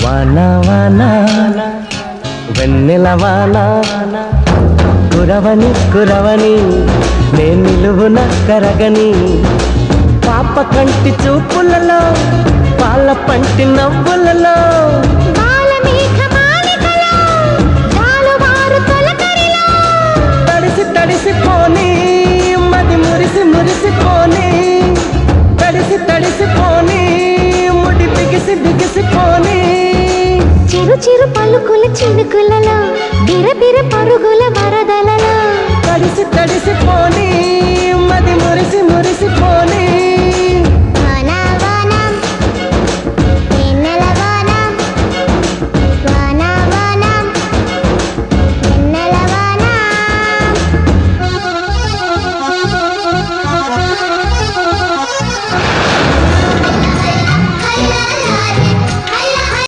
వాన వాన వెన్నెల వాన కురవని కురవని నే నిలువున కరగని పాప కంటి చూపులలో పాల పంటి నవ్వులలో తడిసి తడిసిపోని మది మురిసి మురిసిపోని తడిసి తడిసిపోని ముడి బిగిసి బిగిసిపోని చిరు చిరు పలుకుల చినుకులలో బిరబిర పరుగుల వరదలలో తడిసి తడిసిపోని మది మురిసి మురిసి